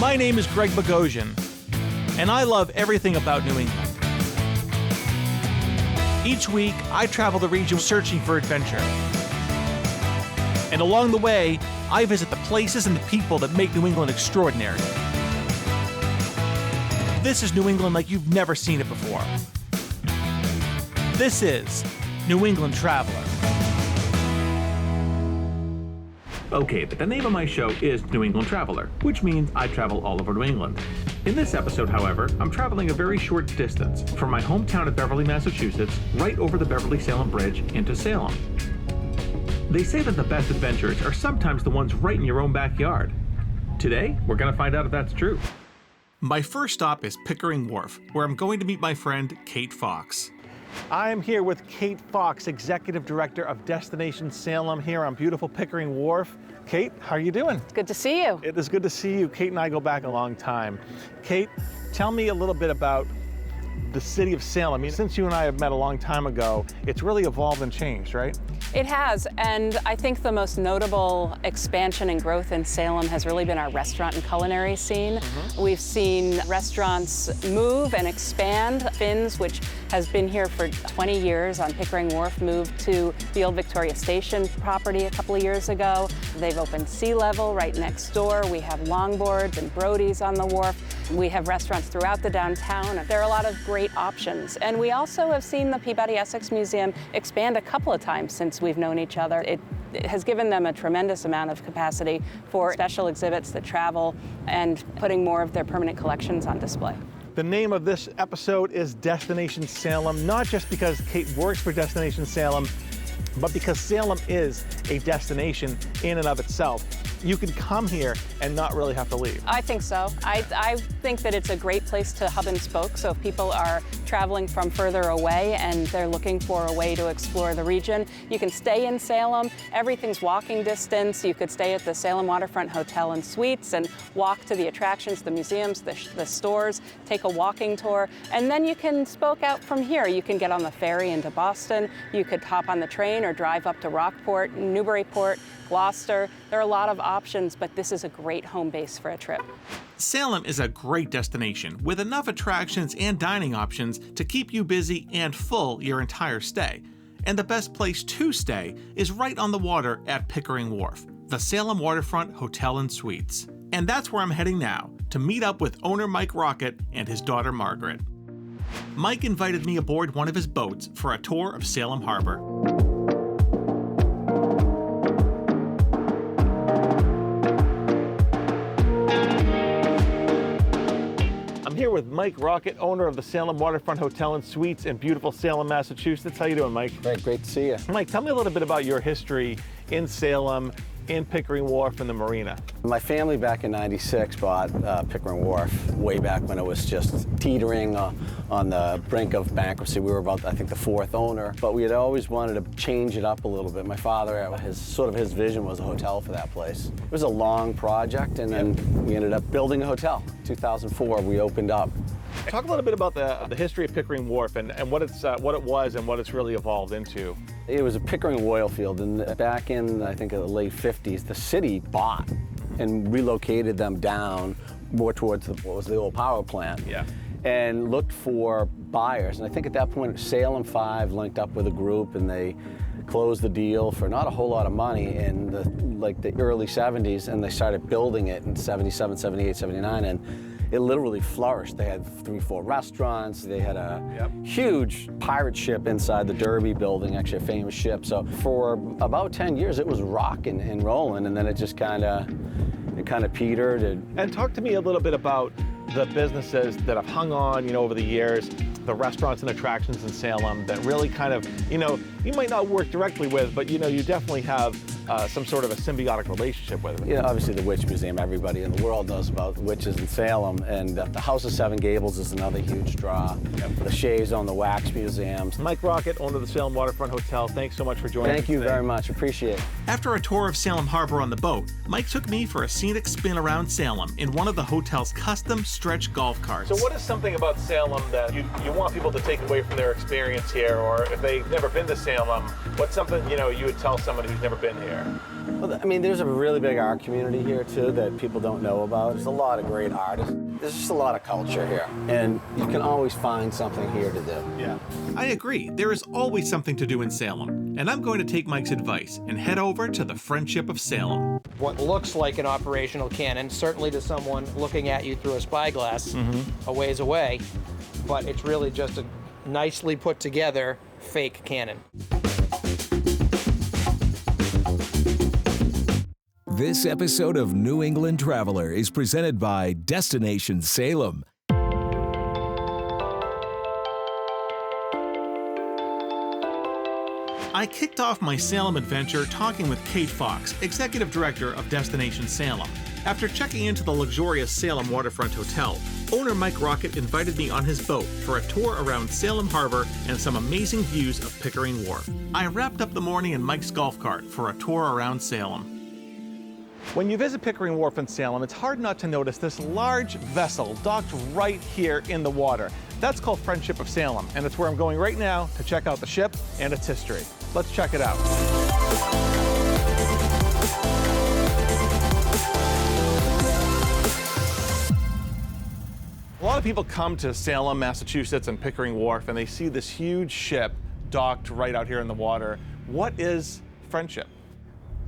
My name is Greg Bogosian, and I love everything about New England. Each week, I travel the region searching for adventure. And along the way, I visit the places and the people that make New England extraordinary. This is New England like you've never seen it before. This is New England Traveler. Okay, but the name of my show is New England Traveler, which means I travel all over New England. In this episode, however, I'm traveling a very short distance from my hometown of Beverly, Massachusetts, right over the Beverly-Salem Bridge into Salem. They say that the best adventures are sometimes the ones right in your own backyard. Today, we're going to find out if that's true. My first stop is Pickering Wharf, where I'm going to meet my friend Kate Fox. I'm here with Kate Fox, Executive Director of Destination Salem, here on beautiful Pickering Wharf. Kate, how are you doing? It's good to see you. It is good to see you. Kate and I go back a long time. Kate, tell me a little bit about the city of Salem. I mean, since you and I have met a long time ago, it's really evolved and changed, right? It has, and I think the most notable expansion and growth in Salem has really been our restaurant and culinary scene. We've seen restaurants move and expand. Finz, which has been here for 20 years on Pickering Wharf, moved to the old Victoria Station property a couple of years ago. They've opened Sea Level right next door. We have Longboards and Brody's on the wharf. We have restaurants throughout the downtown. There are a lot of great options. And we also have seen the Peabody Essex Museum expand a couple of times since we've known each other. It has given them a tremendous amount of capacity for special exhibits that travel and putting more of their permanent collections on display. The name of this episode is Destination Salem, not just because Kate works for Destination Salem, but because Salem is a destination in and of itself. You can come here and not really have to leave. I think so. I think that it's a great place to hub and spoke. So if people are traveling from further away and they're looking for a way to explore the region, you can stay in Salem. Everything's walking distance. You could stay at the Salem Waterfront Hotel and Suites and walk to the attractions, the museums, the stores, take a walking tour, and then you can spoke out from here. You can get on the ferry into Boston. You could hop on the train or drive up to Rockport, Newburyport, Gloucester. There are a lot of options, but this is a great home base for a trip. Salem is a great destination with enough attractions and dining options to keep you busy and full your entire stay. And the best place to stay is right on the water at Pickering Wharf, the Salem Waterfront Hotel and Suites. And that's where I'm heading now, to meet up with owner Mike Rocket and his daughter Margaret. Mike invited me aboard one of his boats for a tour of Salem Harbor. I'm here with Mike Rocket, owner of the Salem Waterfront Hotel and Suites in beautiful Salem, Massachusetts. How you doing, Mike? Great to see you. Mike, tell me a little bit about your history in Salem, in Pickering Wharf and the marina. My family back in '96 bought Pickering Wharf way back when it was just teetering on the brink of bankruptcy. We were about, I think, the fourth owner, but we had always wanted to change it up a little bit. My father, his vision was a hotel for that place. It was a long project, and then we ended up building a hotel. 2004, we opened up. Talk a little bit about the history of Pickering Wharf and what it was and what it's really evolved into. It was a Pickering oil field, and back in, I think, the late 50s, the city bought and relocated them down more towards what was the old power plant. Yeah. And looked for buyers. And I think at that point, Salem 5 linked up with a group, and they closed the deal for not a whole lot of money in the early 70s, and they started building it in 77, 78, 79, and it literally flourished. They had 3-4 restaurants. They had a huge pirate ship inside the Derby building, actually a famous ship. So for about 10 years, it was rocking and rolling, and then it just kind of petered. And talk to me a little bit about the businesses that have hung on, over the years, the restaurants and attractions in Salem that really kind of, you might not work directly with, but you definitely have some sort of a symbiotic relationship with it. Obviously the Witch Museum, everybody in the world knows about witches in Salem, and the House of Seven Gables is another huge draw. The Shays own the Wax Museums. Mike Rocket, owner of the Salem Waterfront Hotel, thanks so much for joining us. Thank you very much, appreciate it. After a tour of Salem Harbor on the boat, Mike took me for a scenic spin around Salem in one of the hotel's custom stretch golf carts. So what is something about Salem that you want people to take away from their experience here, or if they've never been to Salem, What's something, you know, you would tell someone who's never been here? Well, I mean, there's a really big art community here, too, that people don't know about. There's a lot of great artists. There's just a lot of culture here, and you can always find something here to do. Yeah. I agree. There is always something to do in Salem, and I'm going to take Mike's advice and head over to the Friendship of Salem. What looks like an operational cannon, certainly to someone looking at you through a spyglass a ways away, but it's really just a nicely put together fake cannon. This episode of New England Traveler is presented by Destination Salem. I kicked off my Salem adventure talking with Kate Fox, Executive Director of Destination Salem. After checking into the luxurious Salem Waterfront Hotel, owner Mike Rocket invited me on his boat for a tour around Salem Harbor and some amazing views of Pickering Wharf. I wrapped up the morning in Mike's golf cart for a tour around Salem. When you visit Pickering Wharf in Salem, it's hard not to notice this large vessel docked right here in the water. That's called Friendship of Salem, and it's where I'm going right now to check out the ship and its history. Let's check it out. A lot of people come to Salem, Massachusetts and Pickering Wharf, and they see this huge ship docked right out here in the water. What is Friendship?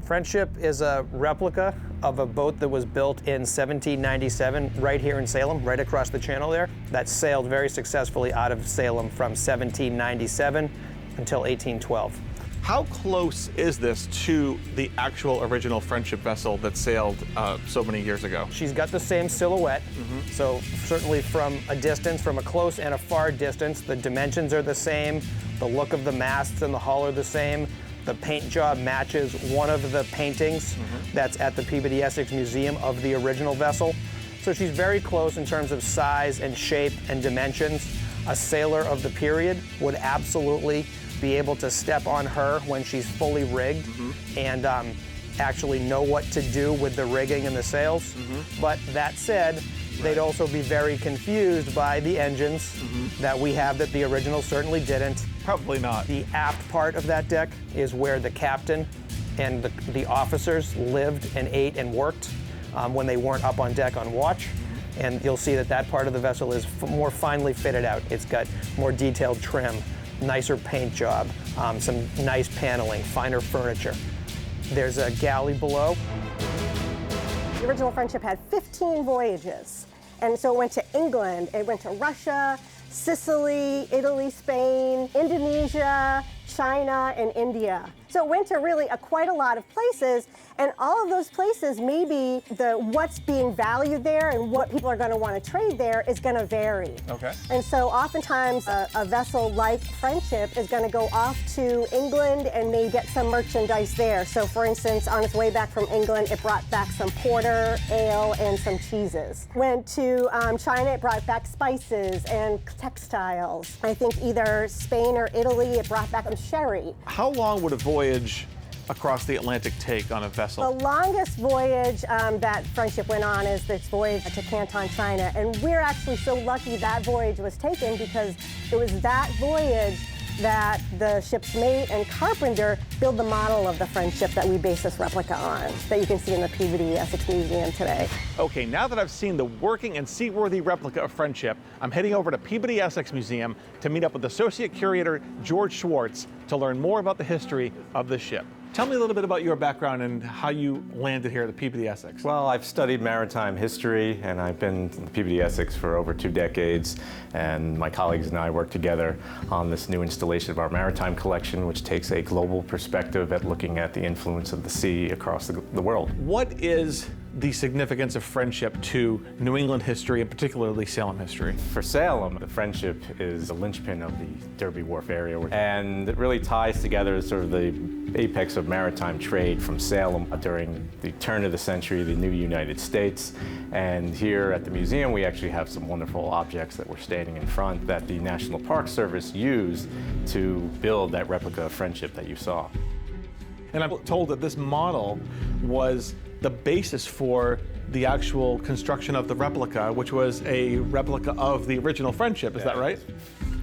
Friendship is a replica of a boat that was built in 1797 right here in Salem, right across the channel there, that sailed very successfully out of Salem from 1797 until 1812. How close is this to the actual original Friendship vessel that sailed so many years ago? She's got the same silhouette, so certainly from a distance, from a close and a far distance, the dimensions are the same, the look of the masts and the hull are the same. The paint job matches one of the paintings that's at the Peabody Essex Museum of the original vessel. So she's very close in terms of size and shape and dimensions. A sailor of the period would absolutely be able to step on her when she's fully rigged and actually know what to do with the rigging and the sails. But that said, they'd also be very confused by the engines that we have that the original certainly didn't. Probably not. The aft part of that deck is where the captain and the officers lived and ate and worked when they weren't up on deck on watch. And you'll see that that part of the vessel is more finely fitted out. It's got more detailed trim, nicer paint job, some nice paneling, finer furniture. There's a galley below. The original Friendship had 15 voyages. And so it went to England, it went to Russia, Sicily, Italy, Spain, Indonesia, China, and India. So it went to really quite a lot of places, and all of those places, maybe what's being valued there and what people are going to want to trade there is going to vary. Okay. And so oftentimes a vessel like Friendship is going to go off to England and may get some merchandise there. So for instance, on its way back from England, it brought back some porter, ale, and some cheeses. Went to China, it brought back spices and textiles. I think either Spain or Italy, it brought back some sherry. How long would a voyage across the Atlantic take on a vessel? The longest voyage that Friendship went on is this voyage to Canton, China. And we're actually so lucky that voyage was taken because it was that voyage that the ship's mate and carpenter built the model of the Friendship that we base this replica on, that you can see in the Peabody Essex Museum today. Okay, now that I've seen the working and seaworthy replica of Friendship, I'm heading over to Peabody Essex Museum to meet up with Associate Curator George Schwartz to learn more about the history of the ship. Tell me a little bit about your background and how you landed here at the Peabody Essex. Well, I've studied maritime history, and I've been in the Peabody Essex for over 2 decades, and my colleagues and I work together on this new installation of our maritime collection, which takes a global perspective at looking at the influence of the sea across the world. What is the significance of Friendship to New England history, and particularly Salem history? For Salem, the Friendship is the linchpin of the Derby Wharf area, and it really ties together sort of the apex of maritime trade from Salem during the turn of the century, the new United States. And here at the museum, we actually have some wonderful objects that we're standing in front that the National Park Service used to build that replica of Friendship that you saw. And I'm told that this model was the basis for the actual construction of the replica, which was a replica of the original Friendship. Is that right?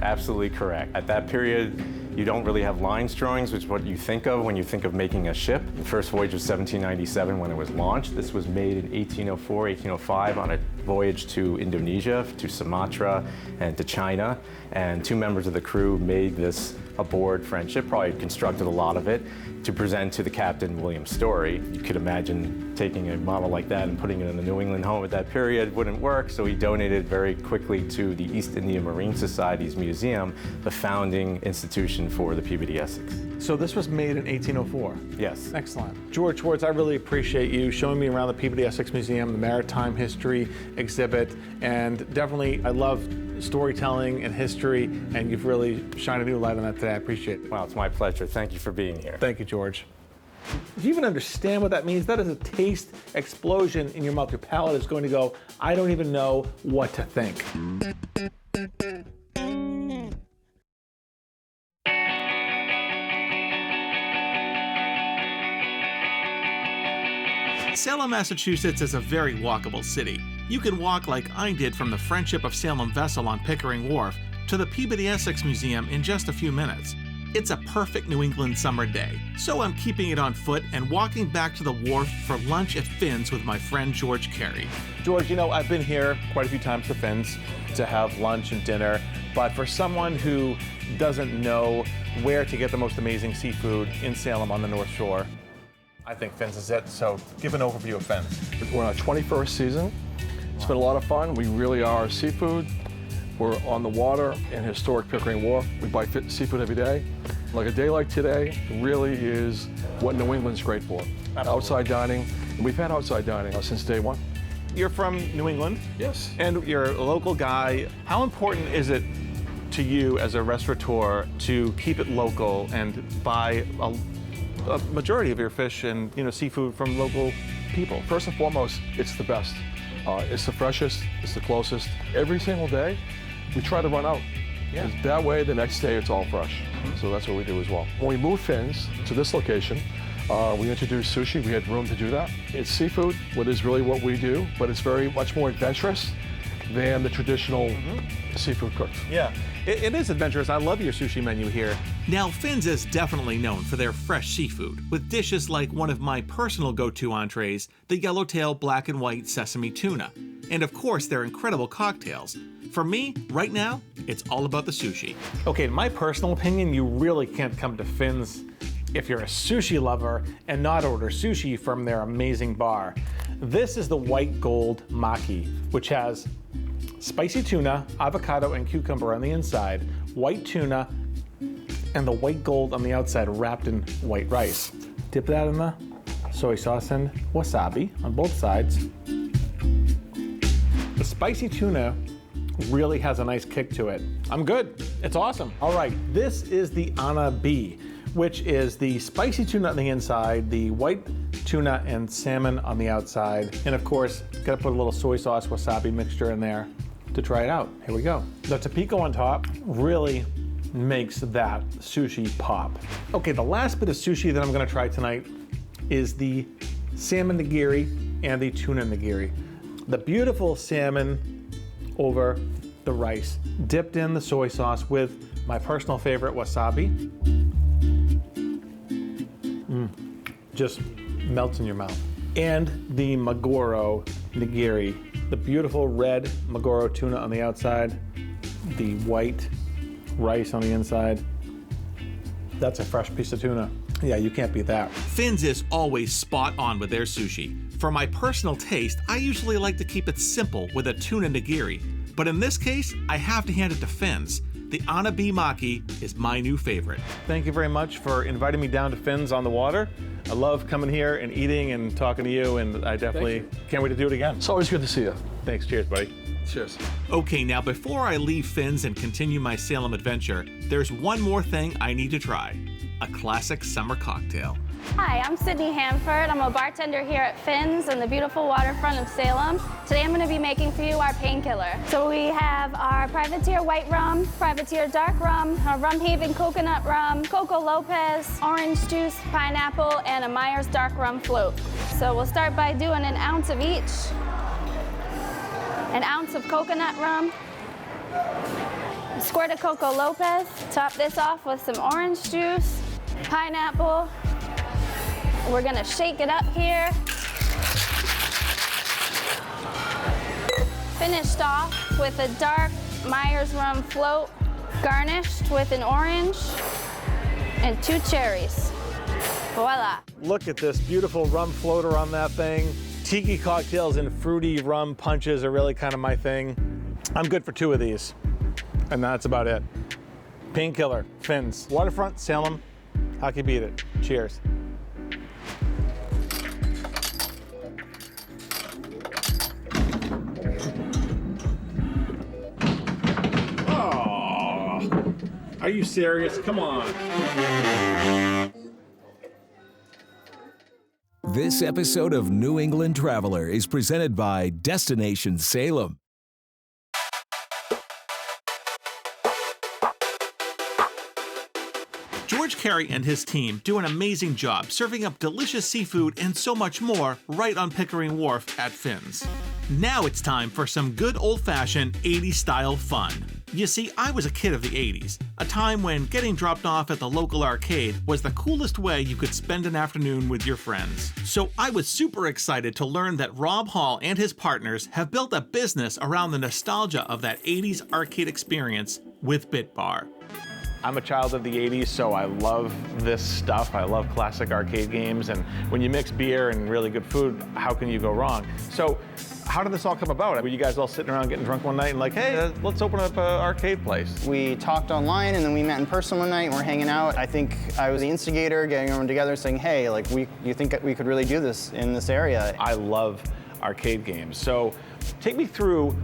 Absolutely correct. At that period, You don't really have line drawings, which is what you think of when you think of making a ship. The first voyage was 1797 when it was launched. This was made in 1804, 1805 on a voyage to Indonesia, to Sumatra, and to China. And 2 members of the crew made this aboard Friendship, probably constructed a lot of it, to present to the captain, William Story. You could imagine taking a model like that and putting it in the New England home at that period wouldn't work, so he donated very quickly to the East India Marine Society's museum, the founding institution for the Peabody Essex. So this was made in 1804? Yes. Excellent. George Schwartz, I really appreciate you showing me around the Peabody Essex Museum, the Maritime History exhibit, and definitely I love storytelling and history, and you've really shined a new light on that today. I appreciate it. Wow, it's my pleasure. Thank you for being here. Thank you, George. Do you even understand what that means? That is a taste explosion in your mouth. Your palate is going to go, I don't even know what to think. Salem, Massachusetts is a very walkable city. You can walk like I did from the Friendship of Salem vessel on Pickering Wharf to the Peabody Essex Museum in just a few minutes. It's a perfect New England summer day, so I'm keeping it on foot and walking back to the wharf for lunch at Finz with my friend George Carey. George, you know, I've been here quite a few times to Finz to have lunch and dinner, but for someone who doesn't know where to get the most amazing seafood in Salem on the North Shore, I think Finz is it, so give an overview of Finz. We're in our 21st season. It's been a lot of fun. We really are seafood. We're on the water in historic Pickering Wharf. We buy seafood every day. Like a day like today really is what New England's great for. Absolutely. Outside dining. And we've had outside dining since day one. You're from New England? Yes. And you're a local guy. How important is it to you as a restaurateur to keep it local and buy a majority of your fish and seafood from local people? First and foremost, it's the best. It's the freshest, it's the closest. Every single day, we try to run out. Yeah. That way, the next day, it's all fresh. So that's what we do as well. When we moved Finz to this location, we introduced sushi. We had room to do that. It's seafood, what is really what we do, but it's very much more adventurous than the traditional seafood cooks. Yeah, it is adventurous. I love your sushi menu here. Now, Finz is definitely known for their fresh seafood, with dishes like one of my personal go-to entrees, the yellowtail black and white sesame tuna. And of course, their incredible cocktails. For me, right now, it's all about the sushi. Okay, in my personal opinion, you really can't come to Finz if you're a sushi lover and not order sushi from their amazing bar. This is the white gold maki, which has spicy tuna, avocado, and cucumber on the inside, white tuna, and the white gold on the outside wrapped in white rice. Dip that in the soy sauce and wasabi on both sides. The spicy tuna really has a nice kick to it. I'm good. It's awesome. All right, this is the anabi, which is the spicy tuna on the inside, the white tuna and salmon on the outside, and of course, gotta put a little soy sauce wasabi mixture in there to try it out. Here we go. The topiko on top really makes that sushi pop. Okay, the last bit of sushi that I'm gonna try tonight is the salmon nigiri and the tuna nigiri. The beautiful salmon over the rice, dipped in the soy sauce with my personal favorite wasabi. Just melts in your mouth. And the maguro nigiri, the beautiful red maguro tuna on the outside, the white rice on the inside. That's a fresh piece of tuna. Yeah, you can't beat that. Finz is always spot on with their sushi. For my personal taste, I usually like to keep it simple with a tuna nigiri. But in this case, I have to hand it to Finz. The anabi maki is my new favorite. Thank you very much for inviting me down to Finz on the water. I love coming here and eating and talking to you, and I definitely can't wait to do it again. It's always good to see you. Thanks. Cheers, buddy. Cheers. Okay, now before I leave Finz and continue my Salem adventure, there's one more thing I need to try. A classic summer cocktail. Hi, I'm Sydney Hanford. I'm a bartender here at Finz in the beautiful waterfront of Salem. Today I'm going to be making for you our painkiller. So we have our Privateer white rum, Privateer dark rum, our Rum Haven coconut rum, Coco Lopez, orange juice, pineapple, and a Myers dark rum float. So we'll start by doing an ounce of each. An ounce of coconut rum, squirt of Coco Lopez. Top this off with some orange juice, pineapple. We're gonna shake it up here. Finished off with a dark Myers rum float, garnished with an orange and 2 cherries. Voila. Look at this beautiful rum floater on that thing. Tiki cocktails and fruity rum punches are really kind of my thing. I'm good for 2 of these, and that's about it. Painkiller, Finz. Waterfront, Salem. How can you beat it? Cheers. Are you serious? Come on. This episode of New England Traveler is presented by Destination Salem. George Carey and his team do an amazing job serving up delicious seafood and so much more right on Pickering Wharf at Finz. Now it's time for some good old-fashioned 80s style fun. You see, I was a kid of the 80s, a time when getting dropped off at the local arcade was the coolest way you could spend an afternoon with your friends. So I was super excited to learn that Rob Hall and his partners have built a business around the nostalgia of that 80s arcade experience with Bit Bar. I'm a child of the 80s, so I love this stuff. I love classic arcade games, and when you mix beer and really good food, how can you go wrong? So how did this all come about? Were you guys all sitting around getting drunk one night and like, hey, let's open up an arcade place? We talked online and then we met in person one night and we're hanging out. I think I was the instigator, getting everyone together saying, hey, like, you think we could really do this in this area? I love arcade games. So take me through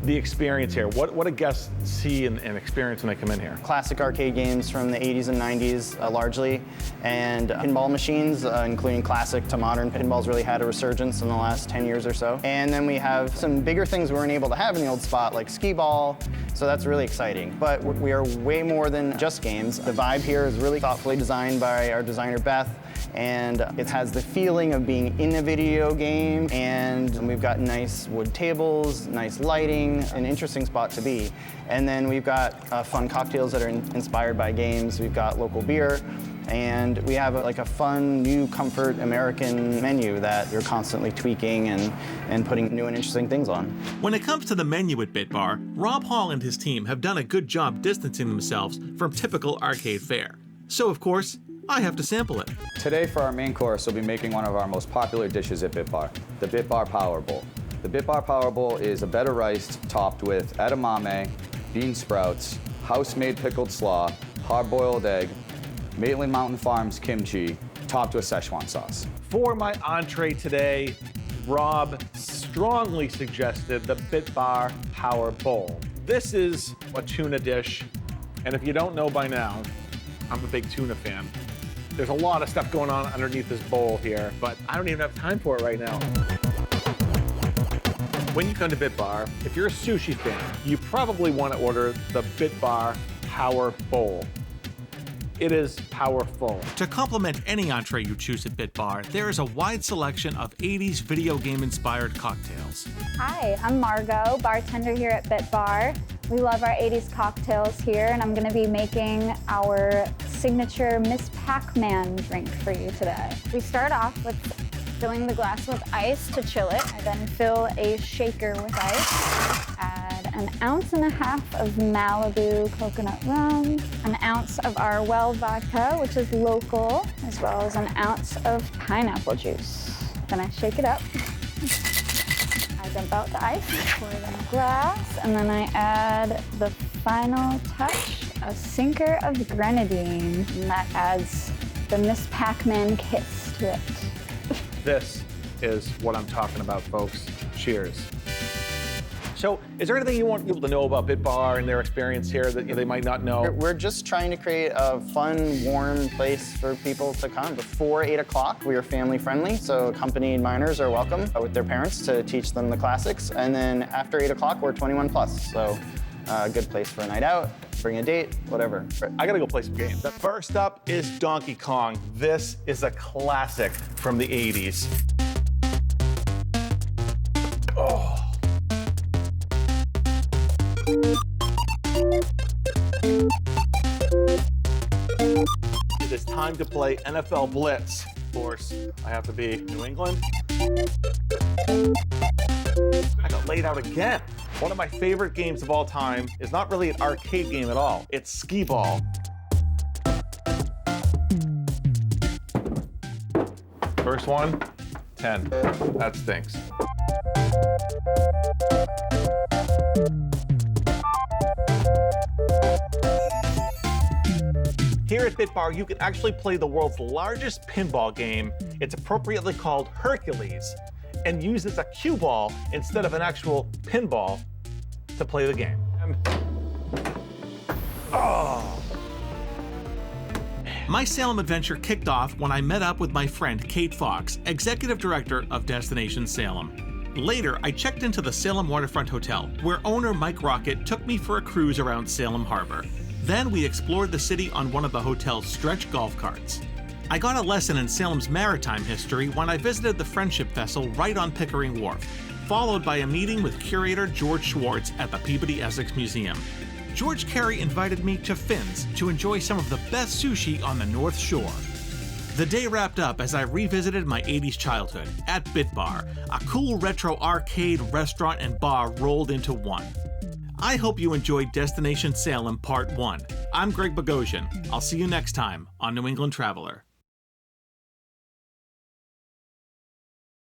the experience here. What do guests see and experience when they come in here? Classic arcade games from the 80s and 90s, largely, and pinball machines, including classic to modern. Pinball's really had a resurgence in the last 10 years or so. And then we have some bigger things we weren't able to have in the old spot, like skee ball, so that's really exciting. But we are way more than just games. The vibe here is really thoughtfully designed by our designer, Beth, and it has the feeling of being in a video game, and we've got nice wood tables, nice lighting, an interesting spot to be. And then we've got fun cocktails that are inspired by games. We've got local beer, and we have a fun, new comfort American menu that we're constantly tweaking and putting new and interesting things on. When it comes to the menu at Bit Bar, Rob Hall and his team have done a good job distancing themselves from typical arcade fare. So, of course, I have to sample it. Today for our main course, we'll be making one of our most popular dishes at Bit Bar, the Bit Bar Power Bowl. The Bit Bar Power Bowl is a bed of rice topped with edamame, bean sprouts, house-made pickled slaw, hard-boiled egg, Maitland Mountain Farms kimchi, topped with Szechuan sauce. For my entree today, Rob strongly suggested the Bit Bar Power Bowl. This is a tuna dish, and if you don't know by now, I'm a big tuna fan. There's a lot of stuff going on underneath this bowl here, but I don't even have time for it right now. When you come to Bit Bar, if you're a sushi fan, you probably want to order the Bit Bar Power Bowl. It is powerful. To complement any entree you choose at Bit Bar, there is a wide selection of 80s video game-inspired cocktails. Hi, I'm Margot, bartender here at Bit Bar. We love our 80s cocktails here, and I'm going to be making our signature Miss Pac-Man drink for you today. We start off with filling the glass with ice to chill it. I then fill a shaker with ice. Add 1.5 ounces of Malibu coconut rum, 1 ounce of our well vodka, which is local, as well as 1 ounce of pineapple juice. Then I shake it up. I dump out the ice, pour it in the glass, and then I add the final touch, a sinker of grenadine, and that adds the Miss Pac-Man kiss to it. This is what I'm talking about, folks. Cheers. So, is there anything you want people to know about Bit Bar and their experience here that they might not know? We're just trying to create a fun, warm place for people to come. Before 8 o'clock, we are family friendly, so accompanied minors are welcome with their parents to teach them the classics. And then after 8 o'clock, we're 21 plus, so a good place for a night out, bring a date, whatever. I gotta go play some games. First up is Donkey Kong. This is a classic from the 80s. Oh. time to play NFL Blitz. Of course, I have to be New England. I got laid out again. One of my favorite games of all time is not really an arcade game at all. It's skee ball. First one, 10. That stinks. Here at BitBar, you can actually play the world's largest pinball game. It's appropriately called Hercules, and uses a cue ball instead of an actual pinball to play the game. My Salem adventure kicked off when I met up with my friend Kate Fox, executive director of Destination Salem. Later, I checked into the Salem Waterfront Hotel, where owner Mike Rocket took me for a cruise around Salem Harbor. Then we explored the city on one of the hotel's stretch golf carts. I got a lesson in Salem's maritime history when I visited the Friendship vessel right on Pickering Wharf, followed by a meeting with curator George Schwartz at the Peabody Essex Museum. George Carey invited me to Finz to enjoy some of the best sushi on the North Shore. The day wrapped up as I revisited my 80s childhood at BitBar, a cool retro arcade, restaurant, and bar rolled into one. I hope you enjoyed Destination Salem Part 1. I'm Greg Bogosian. I'll see you next time on New England Traveler.